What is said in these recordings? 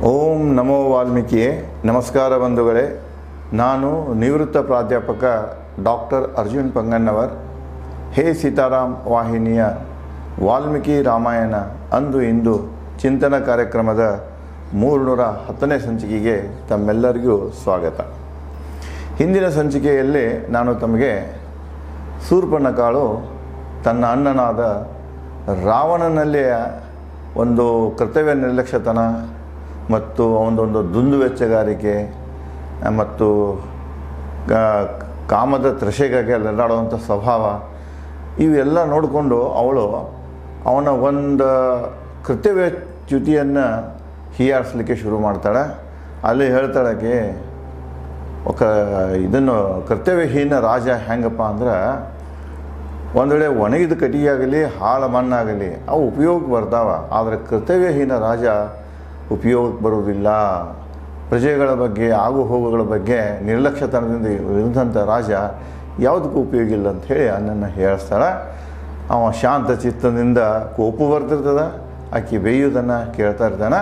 ಓಂ ನಮೋ ವಾಲ್ಮೀಕಿಯೇ. ನಮಸ್ಕಾರ ಬಂಧುಗಳೇ. ನಾನು ನಿವೃತ್ತ ಪ್ರಾಧ್ಯಾಪಕ ಡಾಕ್ಟರ್ ಅರ್ಜುನ್ ಪಂಗನ್ನವರ್. ಹೇ ಸೀತಾರಾಮ್ ವಾಹಿನಿಯ ವಾಲ್ಮೀಕಿ ರಾಮಾಯಣ ಅಂದು ಇಂದು ಚಿಂತನ ಕಾರ್ಯಕ್ರಮದ 310ನೇ ಸಂಚಿಕೆಗೆ ತಮ್ಮೆಲ್ಲರಿಗೂ ಸ್ವಾಗತ. ಹಿಂದಿನ ಸಂಚಿಕೆಯಲ್ಲಿ ನಾನು ತಮಗೆ ಶೂರ್ಪನಖಳು ತನ್ನ ಅಣ್ಣನಾದ ರಾವಣನಲ್ಲಿಯ ಒಂದು ಕರ್ತವ್ಯ ನಿರ್ಲಕ್ಷ್ಯತನ ಮತ್ತು ಅವನದೊಂದು ದುಂದುವೆಚ್ಚಗಾರಿಕೆ ಮತ್ತು ಕಾಮದ ತೃಷೆಗಾಗಿ ಅಲ್ಲಾಡುವಂಥ ಸ್ವಭಾವ ಇವೆಲ್ಲ ನೋಡಿಕೊಂಡು ಅವಳು ಅವನ ಒಂದು ಕರ್ತವ್ಯಚ್ಯುತಿಯನ್ನು ಹೀಯಾಡಿಸ್ಲಿಕ್ಕೆ ಶುರು ಮಾಡ್ತಾಳೆ. ಅಲ್ಲಿ ಹೇಳ್ತಾಳಕ್ಕೆ ಇದನ್ನು ಕರ್ತವ್ಯಹೀನ ರಾಜ ಹೆಂಗಪ್ಪ ಅಂದ್ರೆ, ಒಂದು ವೇಳೆ ಒಣಗಿದ ಕಟ್ಟಿಗೆ ಆಗಲಿ ಹಾಳು ಮಣ್ಣಾಗಲಿ ಅವು ಉಪಯೋಗಕ್ಕೆ ಬರ್ತಾವ, ಆದರೆ ಕರ್ತವ್ಯಹೀನ ರಾಜ ಉಪಯೋಗಕ್ಕೆ ಬರುವುದಿಲ್ಲ. ಪ್ರಜೆಗಳ ಬಗ್ಗೆ ಆಗು ಹೋಗುಗಳ ಬಗ್ಗೆ ನಿರ್ಲಕ್ಷ್ಯತನದಿಂದ ಇರಿದಂಥ ರಾಜ ಯಾವುದಕ್ಕೂ ಉಪಯೋಗ ಇಲ್ಲ ಅಂಥೇಳಿ ಅಣ್ಣನ್ನು ಹೇಳಿಸ್ತಾಳೆ. ಅವ ಶಾಂತ ಚಿತ್ತದಿಂದ ಕೋಪ ಬರ್ತಿರ್ತದೆ. ಆಕೆ ಬೇಯುವುದನ್ನು ಕೇಳ್ತಾ ಇರ್ತಾನೆ.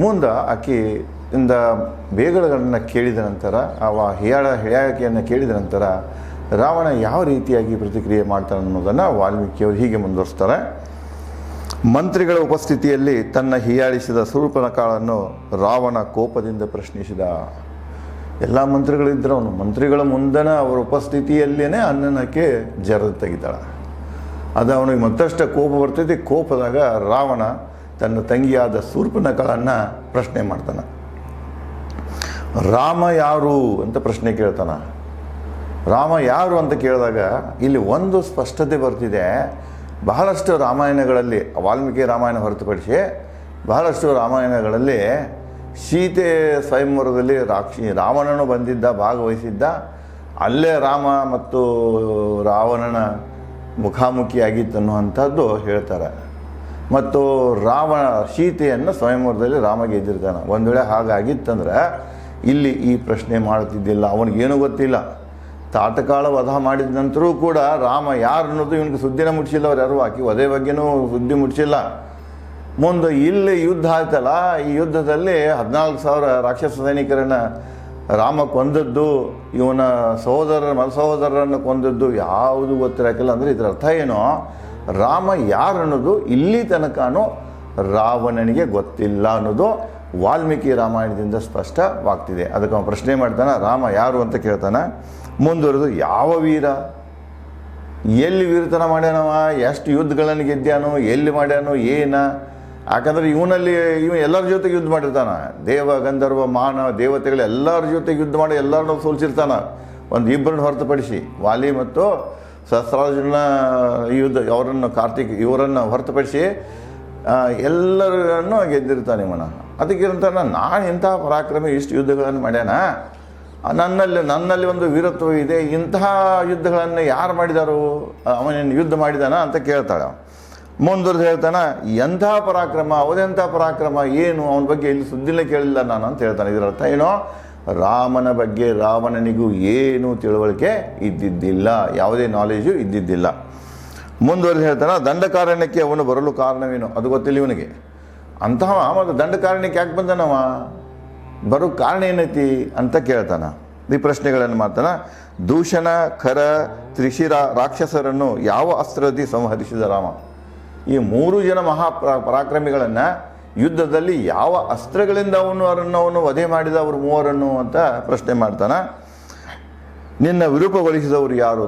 ಮುಂದೆ ಆಕೆಯಿಂದ ಬೇಗಗಳನ್ನು ಕೇಳಿದ ನಂತರ, ಹೇಳಿಕೆಯನ್ನು ಕೇಳಿದ ನಂತರ ರಾವಣ ಯಾವ ರೀತಿಯಾಗಿ ಪ್ರತಿಕ್ರಿಯೆ ಮಾಡ್ತಾನೆ ಅನ್ನೋದನ್ನು ವಾಲ್ಮೀಕಿಯವರು ಹೀಗೆ ಮುಂದುವರಿಸ್ತಾರೆ. ಮಂತ್ರಿಗಳ ಉಪಸ್ಥಿತಿಯಲ್ಲಿ ತನ್ನ ಹೀಯಾಳಿಸಿದ ಶೂರ್ಪನಖಳನ್ನು ರಾವಣ ಕೋಪದಿಂದ ಪ್ರಶ್ನಿಸಿದ. ಎಲ್ಲ ಮಂತ್ರಿಗಳಿದ್ದರು. ಅವನು ಮಂತ್ರಿಗಳ ಮುಂದನ ಅವರ ಉಪಸ್ಥಿತಿಯಲ್ಲೇ ಅನ್ನನಕ್ಕೆ ಜರದ ತೆಗಿತಾಳೆ. ಅದು ಅವನಿಗೆ ಮತ್ತಷ್ಟು ಕೋಪ ಬರ್ತೈತಿ. ಕೋಪದಾಗ ರಾವಣ ತನ್ನ ತಂಗಿಯಾದ ಶೂರ್ಪನಖಳನ್ನು ಪ್ರಶ್ನೆ ಮಾಡ್ತಾನೆ. ರಾಮ ಯಾರು ಅಂತ ಪ್ರಶ್ನೆ ಕೇಳ್ತಾನೆ. ರಾಮ ಯಾರು ಅಂತ ಕೇಳಿದಾಗ ಇಲ್ಲಿ ಒಂದು ಸ್ಪಷ್ಟತೆ ಬರ್ತಿದೆ. ಬಹಳಷ್ಟು ರಾಮಾಯಣಗಳಲ್ಲಿ, ವಾಲ್ಮೀಕಿ ರಾಮಾಯಣ ಹೊರತುಪಡಿಸಿ ಬಹಳಷ್ಟು ರಾಮಾಯಣಗಳಲ್ಲಿ ಸೀತೆ ಸ್ವಯಂವರದಲ್ಲಿ ರಾವಣನು ಬಂದಿದ್ದ, ಭಾಗವಹಿಸಿದ್ದ. ಅಲ್ಲೇ ರಾಮ ಮತ್ತು ರಾವಣನ ಮುಖಾಮುಖಿಯಾಗಿತ್ತನ್ನುವಂಥದ್ದು ಹೇಳ್ತಾರೆ. ಮತ್ತು ಸೀತೆಯನ್ನು ಸ್ವಯಂವರದಲ್ಲಿ ರಾಮ ಗೆದ್ದಿರ್ತಾನೆ. ಒಂದು ವೇಳೆ ಹಾಗಾಗಿತ್ತಂದ್ರೆ ಇಲ್ಲಿ ಈ ಪ್ರಶ್ನೆ ಮಾಡ್ತಿದ್ದಿಲ್ಲ. ಅವನಿಗೇನು ಗೊತ್ತಿಲ್ಲ. ತಾಟಕಾಳ ವಧ ಮಾಡಿದ ನಂತರೂ ಕೂಡ ರಾಮ ಯಾರು ಅನ್ನೋದು ಇವನಿಗೆ ಸುದ್ದಿನ ಮುಟ್ಟಿಸಿಲ್ಲ. ಅವ್ರು ಯಾರು ಆಕಿ ವಧೆ ಬಗ್ಗೆನೂ ಸುದ್ದಿ ಮುಟ್ಟಿಸಿಲ್ಲ. ಮುಂದೆ ಇಲ್ಲಿ ಯುದ್ಧ ಆಯ್ತಲ್ಲ, ಈ ಯುದ್ಧದಲ್ಲಿ 14,000 ರಾಕ್ಷಸ ಸೈನಿಕರನ್ನು ರಾಮ ಕೊಂದದ್ದು, ಇವನ ಮಲಸಹೋದರರನ್ನು ಕೊಂದದ್ದು ಯಾವುದು ಗೊತ್ತಿರಕ್ಕಿಲ್ಲ. ಅಂದರೆ ಇದರ ಅರ್ಥ ಏನೋ, ರಾಮ ಯಾರು ಅನ್ನೋದು ಇಲ್ಲಿ ತನಕನೂ ರಾವಣನಿಗೆ ಗೊತ್ತಿಲ್ಲ ಅನ್ನೋದು ವಾಲ್ಮೀಕಿ ರಾಮಾಯಣದಿಂದ ಸ್ಪಷ್ಟವಾಗ್ತಿದೆ. ಅದಕ್ಕೆ ಅವನು ಪ್ರಶ್ನೆ ಮಾಡ್ತಾನೆ, ರಾಮ ಯಾರು ಅಂತ ಕೇಳ್ತಾನೆ. ಮುಂದುವರೆದು ಯಾವ ವೀರ, ಎಲ್ಲಿ ವೀರತನ ಮಾಡ್ಯಾನವ, ಎಷ್ಟು ಯುದ್ಧಗಳನ್ನು ಗೆದ್ದ್ಯಾನೋ, ಎಲ್ಲಿ ಮಾಡ್ಯಾನೋ, ಯಾಕಂದ್ರೆ ಇವ ಎಲ್ಲರ ಜೊತೆಗೆ ಯುದ್ಧ ಮಾಡಿರ್ತಾನೆ. ದೇವ ಗಂಧರ್ವ ಮಾನವ ದೇವತೆಗಳು ಎಲ್ಲರ ಜೊತೆಗೆ ಯುದ್ಧ ಮಾಡಿ ಎಲ್ಲರನ್ನೂ ಸೋಲಿಸಿರ್ತಾನೆ. ಒಂದು ಇಬ್ಬರನ್ನ ಹೊರತುಪಡಿಸಿ ವಾಲಿ ಮತ್ತು ಸಹಸ್ರಾರ್ಜುನ ಅವರನ್ನು ಕಾರ್ತಿಕ್ ಇವರನ್ನು ಹೊರತುಪಡಿಸಿ ಎಲ್ಲರನ್ನು ಗೆದ್ದಿರ್ತಾನೆ ಇವನ. ಅದಕ್ಕಿಂತಾನೆ ನಾನು ಇಂಥ ಪರಾಕ್ರಮಿ ಇಷ್ಟು ಯುದ್ಧಗಳನ್ನು ಮಾಡ್ಯಾನ, ನನ್ನಲ್ಲಿ ಒಂದು ವೀರತ್ವ ಇದೆ, ಇಂತಹ ಯುದ್ಧಗಳನ್ನು ಯಾರು ಮಾಡಿದಾರು, ಅವನೇನು ಯುದ್ಧ ಮಾಡಿದಾನ ಅಂತ ಕೇಳ್ತಾಳೆ. ಮುಂದುವರೆದು ಹೇಳ್ತಾನೆ, ಎಂಥ ಪರಾಕ್ರಮ, ಅವದೆಂಥ ಪರಾಕ್ರಮ, ಏನು ಅವನ ಬಗ್ಗೆ ಇಲ್ಲಿ ಸುದ್ದಿನೇ ಕೇಳಿಲ್ಲ ನಾನು ಅಂತ ಹೇಳ್ತಾನೆ. ಇದರ ಅರ್ಥ ಏನೋ, ರಾಮನ ಬಗ್ಗೆ ರಾವಣನಿಗೂ ಏನೂ ತಿಳುವಳಿಕೆ ಇದ್ದಿದ್ದಿಲ್ಲ, ಯಾವುದೇ ನಾಲೆಜು ಇದ್ದಿದ್ದಿಲ್ಲ. ಮುಂದುವರೆದು ಹೇಳ್ತಾನೆ, ದಂಡಕಾರಣ್ಯಕ್ಕೆ ಅವನು ಬರಲು ಕಾರಣವೇನು ಅದು ಗೊತ್ತಿಲ್ಲ ಇವನಿಗೆ. ಅಂತಹ ಮತ್ತು ದಂಡಕಾರಣ್ಯಕ್ಕೆ ಯಾಕೆ ಬಂದನವ, ಬರೋ ಕಾರಣ ಏನೈತಿ ಅಂತ ಕೇಳ್ತಾನೆ. ಈ ಪ್ರಶ್ನೆಗಳನ್ನು ಮಾಡ್ತಾನೆ. ದೂಷಣ, ಖರ, ತ್ರಿಶಿರ ರಾಕ್ಷಸರನ್ನು ಯಾವ ಅಸ್ತ್ರದಿ ಸಂಹರಿಸಿದ ರಾಮ? ಈ 3 ಜನ ಪರಾಕ್ರಮಿಗಳನ್ನು ಯುದ್ಧದಲ್ಲಿ ಯಾವ ಅಸ್ತ್ರಗಳಿಂದ ಅವನು ವಧೆ ಮಾಡಿದ ಅವರು 3ರನ್ನು ಅಂತ ಪ್ರಶ್ನೆ ಮಾಡ್ತಾನೆ. ನಿನ್ನ ವಿರೂಪಗೊಳಿಸಿದವರು ಯಾರು?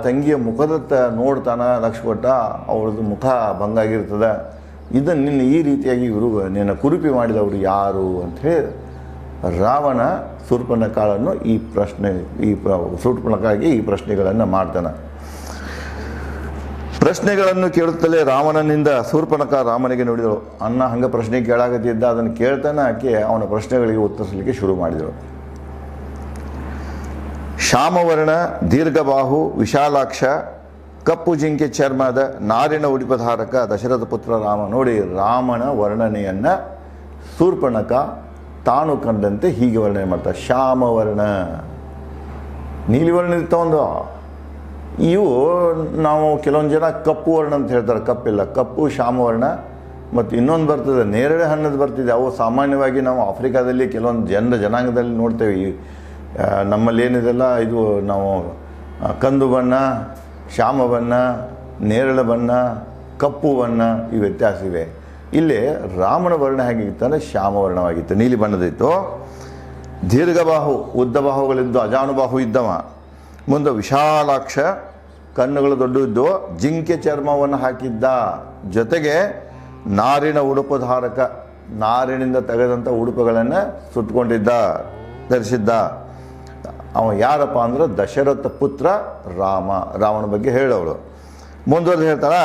ತಂಗಿಯ ಮುಖದತ್ತ ನೋಡ್ತಾನೆ ಲಕ್ಷ್ಮಣ, ಅವಳದು ಮುಖ ಭಂಗಾಗಿರ್ತದೆ. ಇದನ್ನು ನಿನ್ನ ಈ ರೀತಿಯಾಗಿ ನಿನ್ನ ಕುರುಪಿ ಮಾಡಿದವರು ಯಾರು ಅಂತ ಹೇಳಿ ರಾವಣ ಶೂರ್ಪನಖಳನ್ನು ಶೂರ್ಪನಖಳಿಗೆ ಈ ಪ್ರಶ್ನೆಗಳನ್ನು ಮಾಡ್ತಾನೆ. ಪ್ರಶ್ನೆಗಳನ್ನು ಕೇಳುತ್ತಲೇ ರಾವಣನಿಂದ ಶೂರ್ಪನಖ ರಾಮನಿಗೆ ನೋಡಿದಳು. ಅಣ್ಣ ಹಂಗೆ ಪ್ರಶ್ನೆ ಕೇಳಾಗತ್ತಿದ್ದ, ಅದನ್ನು ಕೇಳ್ತಾನೆ ಆಕೆ ಅವನ ಪ್ರಶ್ನೆಗಳಿಗೆ ಉತ್ತರಿಸಲಿಕ್ಕೆ ಶುರು ಮಾಡಿದಳು. ಶ್ಯಾಮವರ್ಣ, ದೀರ್ಘಬಾಹು, ವಿಶಾಲಾಕ್ಷ, ಕಪ್ಪು ಜಿಂಕೆ ಚರ್ಮದ, ನಾರಿನ ಉಡಿಪಧಾರಕ ದಶರಥ ಪುತ್ರ ರಾಮ. ನೋಡಿ, ರಾಮನ ವರ್ಣನೆಯನ್ನು ಶೂರ್ಪನಖ ತಾನು ಕಂಡಂತೆ ಹೀಗೆ ವರ್ಣನೆ ಮಾಡ್ತಾರೆ. ಶ್ಯಾಮವರ್ಣ, ನೀಲಿವರ್ಣ ಇರ್ತಾವಂದು, ಇವು ನಾವು ಕೆಲವೊಂದು ಜನ ಕಪ್ಪು ವರ್ಣ ಅಂತ ಹೇಳ್ತಾರೆ. ಕಪ್ಪಿಲ್ಲ, ಕಪ್ಪು ಶ್ಯಾಮವರ್ಣ, ಮತ್ತು ಇನ್ನೊಂದು ಬರ್ತದೆ ನೇರಳೆ ಹಣ್ಣದು ಬರ್ತಿದೆ. ಅವು ಸಾಮಾನ್ಯವಾಗಿ ನಾವು ಆಫ್ರಿಕಾದಲ್ಲಿ ಕೆಲವೊಂದು ಜನಾಂಗದಲ್ಲಿ ನೋಡ್ತೇವೆ. ನಮ್ಮಲ್ಲಿ ಏನಿದೆಲ್ಲ ಇದು ನಾವು ಕಂದು ಬಣ್ಣ, ಶ್ಯಾಮ ಬಣ್ಣ, ನೇರಳೆ ಬಣ್ಣ, ಕಪ್ಪು ಬಣ್ಣ ಈ ವ್ಯತ್ಯಾಸ ಇವೆ. ಇಲ್ಲಿ ರಾಮನ ವರ್ಣ ಹೇಗಿತ್ತು ಅಂದರೆ ಶ್ಯಾಮ ವರ್ಣವಾಗಿತ್ತು, ನೀಲಿ ಬಣ್ಣದಿತ್ತು. ದೀರ್ಘಬಾಹು, ಉದ್ದ ಬಾಹುಗಳಿದ್ದು, ಅಜಾನುಬಾಹು ಇದ್ದವ. ಮುಂದೆ ವಿಶಾಲಾಕ್ಷ, ಕಣ್ಣುಗಳು ದೊಡ್ಡವಿದ್ದು, ಜಿಂಕೆ ಚರ್ಮವನ್ನು ಹಾಕಿದ್ದ. ಜೊತೆಗೆ ನಾರಿನ ಉಡುಪು ಧಾರಕ, ನಾರಿನಿಂದ ತೆಗೆದಂಥ ಉಡುಪುಗಳನ್ನು ಸುತ್ತಕೊಂಡಿದ್ದ, ಧರಿಸಿದ್ದ. ಅವ ಯಾರಪ್ಪ ಅಂದ್ರೆ ದಶರಥ ಪುತ್ರ ರಾಮ. ರಾಮನ ಬಗ್ಗೆ ಹೇಳೋಳು. ಮುಂದುವರೆದು ಹೇಳ್ತಾರ,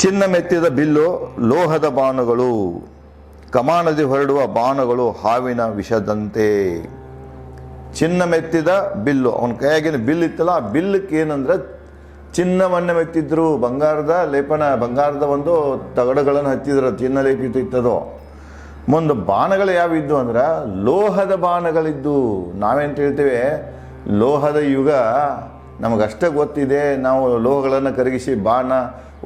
ಚಿನ್ನ ಮೆತ್ತಿದ ಬಿಲ್ಲು, ಲೋಹದ ಬಾಣಗಳು, ಕಮಾನದಿ ಹೊರಡುವ ಬಾಣಗಳು ಹಾವಿನ ವಿಷದಂತೆ. ಚಿನ್ನ ಮೆತ್ತಿದ ಬಿಲ್ಲು, ಅವನ ಕೈಯಾಗಿನ ಬಿಲ್ ಇತ್ತಲ್ಲ, ಆ ಬಿಲ್ಲಕ್ಕೆ ಏನಂದ್ರೆ ಚಿನ್ನವನ್ನು ಮೆತ್ತಿದ್ರು, ಬಂಗಾರದ ಲೇಪನ, ಬಂಗಾರದ ಒಂದು ತಗಡುಗಳನ್ನು ಹಚ್ಚಿದ್ರು, ಚಿನ್ನ ಲೇಪಿತ ಇತ್ತದೋ. ಮುಂದೆ ಬಾಣಗಳು ಯಾವಿದ್ದು ಅಂದ್ರೆ ಲೋಹದ ಬಾಣಗಳಿದ್ದು. ನಾವೇಂತ ಹೇಳ್ತೇವೆ, ಲೋಹದ ಯುಗ ನಮಗಷ್ಟೇ ಗೊತ್ತಿದೆ. ನಾವು ಲೋಹಗಳನ್ನು ಕರಗಿಸಿ ಬಾಣ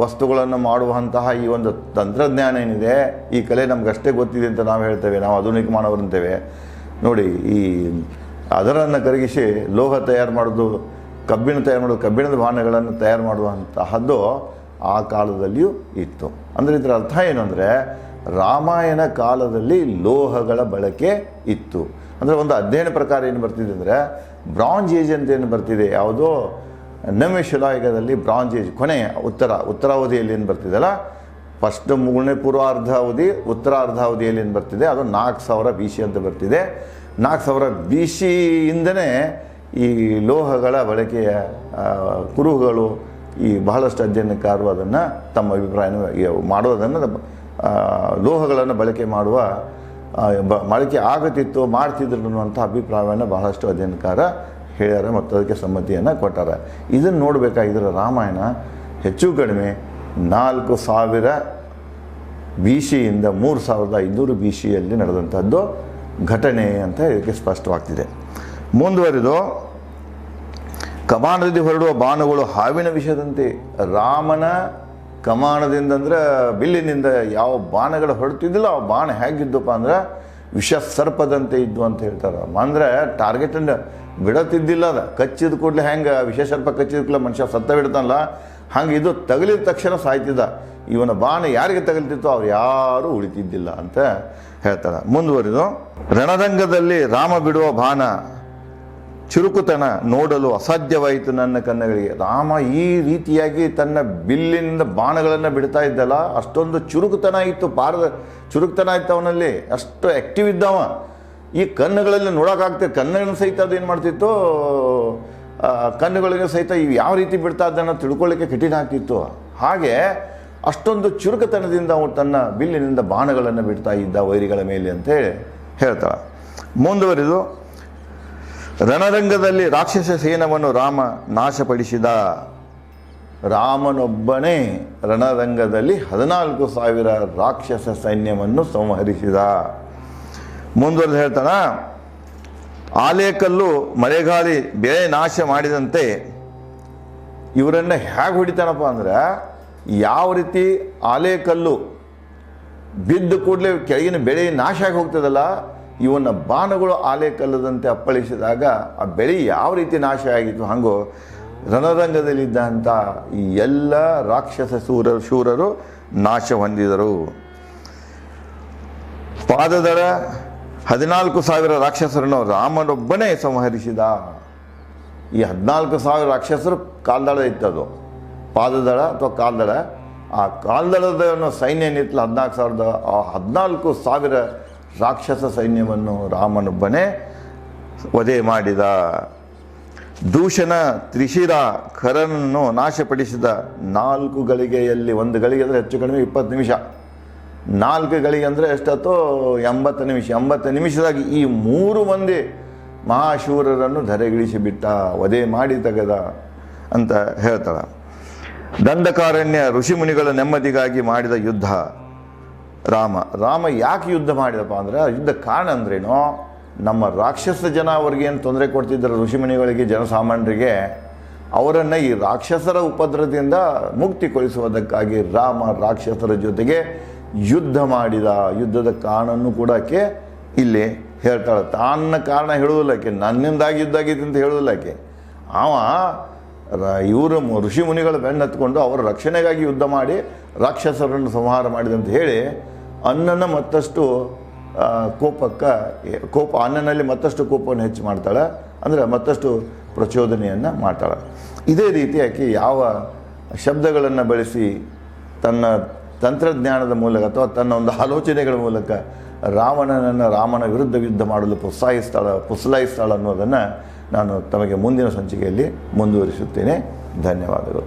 ವಸ್ತುಗಳನ್ನು ಮಾಡುವಂತಹ ಈ ಒಂದು ತಂತ್ರಜ್ಞಾನ ಏನಿದೆ, ಈ ಕಲೆ ನಮಗಷ್ಟೇ ಗೊತ್ತಿದೆ ಅಂತ ನಾವು ಹೇಳ್ತೇವೆ. ನಾವು ಆಧುನಿಕ ಮಾನವರಂತೇವೆ. ನೋಡಿ, ಈ ಅದರನ್ನು ಕರಗಿಸಿ ಲೋಹ ತಯಾರು ಮಾಡೋದು, ಕಬ್ಬಿಣದ ಬಾಣಗಳನ್ನು ತಯಾರು ಮಾಡುವಂತಹದ್ದು ಆ ಕಾಲದಲ್ಲಿಯೂ ಇತ್ತು. ಅಂದರೆ ಇದರ ಅರ್ಥ ಏನು ಅಂದರೆ ರಾಮಾಯಣ ಕಾಲದಲ್ಲಿ ಲೋಹಗಳ ಬಳಕೆ ಇತ್ತು. ಅಂದರೆ ಒಂದು ಅಧ್ಯಯನ ಪ್ರಕಾರ ಏನು ಬರ್ತಿದೆ ಅಂದರೆ ಬ್ರಾಂಜ್ ಏಜ್ ಅಂತ ಏನು ಬರ್ತಿದೆ, ಯಾವುದೋ ನವ್ಯ ಶಿಲಾಯುಗದಲ್ಲಿ ಬ್ರಾಂಜ್ ಏಜ್ ಕೊನೆಯ ಉತ್ತರಾವಧಿಯಲ್ಲಿ ಏನು ಬರ್ತಿದೆಯಲ್ಲ, ಫಸ್ಟ್ 3ನೇ ಪೂರ್ವಾರ್ಧಾವಧಿ, ಉತ್ತರಾರ್ಧಾವಧಿಯಲ್ಲಿ ಏನು ಬರ್ತಿದೆ ಅದು 4000 BC ಅಂತ ಬರ್ತಿದೆ. 4000 BC ಇಂದನೇ ಈ ಲೋಹಗಳ ಬಳಕೆಯ ಕುರುಹುಗಳು ಈ ಬಹಳಷ್ಟು ಅಧ್ಯಯನಕಾರರು ಅದನ್ನು ತಮ್ಮ ಅಭಿಪ್ರಾಯ ಮಾಡೋದನ್ನು ಲೋಹಗಳನ್ನು ಬಳಕೆ ಆಗುತ್ತಿತ್ತು, ಮಾಡ್ತಿದ್ರು ಅನ್ನುವಂಥ ಅಭಿಪ್ರಾಯವನ್ನು ಬಹಳಷ್ಟು ಅಧ್ಯಯನಕಾರ ಹೇಳ್ಯಾರ ಮತ್ತು ಅದಕ್ಕೆ ಸಮ್ಮತಿಯನ್ನು ಕೊಟ್ಟಾರ. ಇದನ್ನು ನೋಡಬೇಕಾಗಿದ್ರೆ ರಾಮಾಯಣ ಹೆಚ್ಚು ಕಡಿಮೆ 4000 BC ಇಂದ 3500 BC ಯಲ್ಲಿ ನಡೆದಂಥದ್ದು ಘಟನೆ ಅಂತ ಇದಕ್ಕೆ ಸ್ಪಷ್ಟವಾಗ್ತಿದೆ. ಮುಂದುವರಿದು, ಕಮಾನದಿಂದ ಹೊರಡುವ ಬಾಣಗಳು ಹಾವಿನ ವಿಷದಂತೆ. ರಾಮನ ಕಮಾನದಿಂದ ಅಂದ್ರೆ ಬಿಲ್ಲಿನಿಂದ ಯಾವ ಬಾಣಗಳು ಹೊರಡ್ತಿದ್ದಿಲ್ಲ, ಆ ಬಾಣ ಹೇಗಿದ್ದಪ್ಪ ಅಂದ್ರೆ ವಿಷ ಸರ್ಪದಂತೆ ಇದ್ದು ಅಂತ ಹೇಳ್ತಾರೆ. ಅಂದರೆ ಟಾರ್ಗೆಟನ್ನು ಬಿಡತ್ತಿದ್ದಿಲ್ಲ, ಅದು ಕಚ್ಚಿದ ಕೂಡಲೇ ಹೆಂಗೆ ವಿಷ ಸರ್ಪ ಕಚ್ಚಿದ ಕೂಡಲೇ ಮನುಷ್ಯ ಸತ್ತ ಬಿಡ್ತಾನಲ್ಲ, ಹಂಗೆ ಇದು ತಗಲಿದ ತಕ್ಷಣ ಸಾಯ್ತಿದ್ದ. ಇವನ ಬಾಣ ಯಾರಿಗೆ ತಗಲ್ತಿತ್ತೋ ಅವ್ರು ಯಾರೂ ಉಳಿತಿದ್ದಿಲ್ಲ ಅಂತ ಹೇಳ್ತಾರೆ. ಮುಂದುವರಿದು, ರಣರಂಗದಲ್ಲಿ ರಾಮ ಬಿಡುವ ಬಾಣ ಚುರುಕುತನ ನೋಡಲು ಅಸಾಧ್ಯವಾಯಿತು ನನ್ನ ಕಣ್ಣುಗಳಿಗೆ. ರಾಮ ಈ ರೀತಿಯಾಗಿ ತನ್ನ ಬಿಲ್ಲಿನಿಂದ ಬಾಣಗಳನ್ನು ಬಿಡ್ತಾ ಇದ್ದಲ್ಲ, ಅಷ್ಟೊಂದು ಚುರುಕುತನ ಇತ್ತು, ಚುರುಕುತನ ಇತ್ತು ಅವನಲ್ಲಿ, ಅಷ್ಟು ಆ್ಯಕ್ಟಿವ್ ಇದ್ದವ. ಈ ಕಣ್ಣುಗಳಲ್ಲಿ ನೋಡೋಕ್ಕಾಗ್ತದೆ, ಕಣ್ಣುಗಳನ್ನು ಸಹಿತ ಅದು ಏನು ಮಾಡ್ತಿತ್ತು, ಕಣ್ಣುಗಳಿಗೆ ಸಹಿತ ಇವು ಯಾವ ರೀತಿ ಬಿಡ್ತಾ ಇದ್ದನ್ನು ತಿಳ್ಕೊಳ್ಳಿಕ್ಕೆ ಕಠಿಣ ಆಗ್ತಿತ್ತು. ಹಾಗೆ ಅಷ್ಟೊಂದು ಚುರುಕುತನದಿಂದ ಅವನು ತನ್ನ ಬಿಲ್ಲಿನಿಂದ ಬಾಣಗಳನ್ನು ಬಿಡ್ತಾ ಇದ್ದ ವೈರಿಗಳ ಮೇಲೆ ಅಂತೇಳಿ ಹೇಳ್ತಾಳೆ. ಮುಂದುವರಿದು, ರಣರಂಗದಲ್ಲಿ ರಾಕ್ಷಸ ಸೇನವನ್ನು ರಾಮ ನಾಶಪಡಿಸಿದ. ರಾಮನೊಬ್ಬನೇ ರಣರಂಗದಲ್ಲಿ 14,000 ರಾಕ್ಷಸ ಸೈನ್ಯವನ್ನು ಸಂಹರಿಸಿದ. ಮುಂದುವರೆದು ಹೇಳ್ತಾನ, ಆಲೇಕಲ್ಲು ಮಳೆಗಾಳಿ ಬೆಳೆ ನಾಶ ಮಾಡಿದಂತೆ ಇವರನ್ನು ಹೇಗೆ ಹೊಡಿತಾನಪ್ಪ ಅಂದ್ರೆ, ಯಾವ ರೀತಿ ಆಲೇಕಲ್ಲು ಬಿದ್ದು ಕೂಡಲೇ ಕೆಳಗಿನ ಬೆಳೆ ನಾಶ ಆಗಿ ಹೋಗ್ತದಲ್ಲ, ಇವನ್ನ ಬಾಣಗಳು ಆಲೇಕಲ್ಲದಂತೆ ಅಪ್ಪಳಿಸಿದಾಗ ಆ ಬೆಳೆ ಯಾವ ರೀತಿ ನಾಶ ಆಗಿತ್ತು, ಹಾಗೂ ರಣರಂಗದಲ್ಲಿದ್ದಂಥ ಈ ಎಲ್ಲ ರಾಕ್ಷಸ ಶೂರರು ನಾಶ ಹೊಂದಿದರು. ಪಾದದಳ 14,000 ರಾಕ್ಷಸರನ್ನು ರಾಮನೊಬ್ಬನೇ ಸಂಹರಿಸಿದ. ಈ 14,000 ರಾಕ್ಷಸರು ಕಾಲ್ದಳ ಇತ್ತದು, ಪಾದದಳ ಅಥವಾ ಕಾಲ್ದಳ. ಆ ಕಾಲ್ದಳದ ಸೈನ್ಯ ಏನಿತ್ತಲ್ಲ 14,000, ಆ 14,000 ರಾಕ್ಷಸ ಸೈನ್ಯವನ್ನು ರಾಮನೊಬ್ಬನೇ ವಧೆ ಮಾಡಿದ. ದೂಷಣ ತ್ರಿಶಿರ ಖರನನ್ನು ನಾಶಪಡಿಸಿದ. 4 ಗಳಿಗೆಯಲ್ಲಿ, 1 ಗಳಿಗೆ ಅಂದರೆ ಹೆಚ್ಚು ಕಡಿಮೆ 20 ನಿಮಿಷ, 4 ಗಳಿಗೆ ಅಂದರೆ ಎಷ್ಟೊತ್ತು 80 ನಿಮಿಷ. 80 ನಿಮಿಷದಾಗಿ ಈ 3 ಮಂದಿ ಮಹಾಶೂರರನ್ನು ಧರೆಗಿಳಿಸಿಬಿಟ್ಟ, ವಧೆ ಮಾಡಿ ತೆಗೆದ ಅಂತ ಹೇಳ್ತಾಳೆ. ದಂಡಕಾರಣ್ಯ ಋಷಿಮುನಿಗಳ ನೆಮ್ಮದಿಗಾಗಿ ಮಾಡಿದ ಯುದ್ಧ. ರಾಮ ಯಾಕೆ ಯುದ್ಧ ಮಾಡಿದಪ್ಪ ಅಂದರೆ, ಯುದ್ಧ ಕಾರಣ ಅಂದ್ರೇನು, ನಮ್ಮ ರಾಕ್ಷಸ ಜನ ಅವ್ರಿಗೆ ಏನು ತೊಂದರೆ ಕೊಡ್ತಿದ್ರು ಋಷಿಮುನಿಗಳಿಗೆ, ಜನಸಾಮಾನ್ಯರಿಗೆ, ಅವರನ್ನು ಈ ರಾಕ್ಷಸರ ಉಪದ್ರದಿಂದ ಮುಕ್ತಿಗೊಳಿಸುವುದಕ್ಕಾಗಿ ರಾಮ ರಾಕ್ಷಸರ ಜೊತೆಗೆ ಯುದ್ಧ ಮಾಡಿದ. ಯುದ್ಧದ ಕಾರಣನೂ ಕೂಡ ಆಕೆ ಇಲ್ಲಿ ಹೇಳ್ತಾಳೆ. ತನ್ನ ಕಾರಣ ಹೇಳುವುದಿಲ್ಲ ಆಕೆ, ನನ್ನಿಂದಾಗಿ ಯುದ್ಧ ಆಗಿತ್ತು ಅಂತ ಹೇಳುವುದಿಲ್ಲ ಆಕೆ. ಇವರು ಋಷಿ ಮುನಿಗಳ ಬೆನ್ನತ್ಕೊಂಡು ಅವರ ರಕ್ಷಣೆಗಾಗಿ ಯುದ್ಧ ಮಾಡಿ ರಾಕ್ಷಸರನ್ನು ಸಂಹಾರ ಮಾಡಿದಂತ ಹೇಳಿ ಅನ್ನನ ಮತ್ತಷ್ಟು ಅನ್ನನಲ್ಲಿ ಮತ್ತಷ್ಟು ಕೋಪವನ್ನು ಹೆಚ್ಚು ಮಾಡ್ತಾಳೆ. ಅಂದರೆ ಮತ್ತಷ್ಟು ಪ್ರಚೋದನೆಯನ್ನು ಮಾಡ್ತಾಳೆ. ಇದೇ ರೀತಿ ಆಕೆ ಯಾವ ಶಬ್ದಗಳನ್ನು ಬಳಸಿ ತನ್ನ ತಂತ್ರಜ್ಞಾನದ ಮೂಲಕ ಅಥವಾ ತನ್ನ ಒಂದು ಆಲೋಚನೆಗಳ ಮೂಲಕ ರಾಮನ ವಿರುದ್ಧ ಯುದ್ಧ ಮಾಡಲು ಪುಸಲಾಯಿಸ್ತಾಳೆ ಅನ್ನೋದನ್ನು ನಾನು ತಮಗೆ ಮುಂದಿನ ಸಂಚಿಕೆಯಲ್ಲಿ ಮುಂದುವರಿಸುತ್ತೇನೆ. ಧನ್ಯವಾದಗಳು.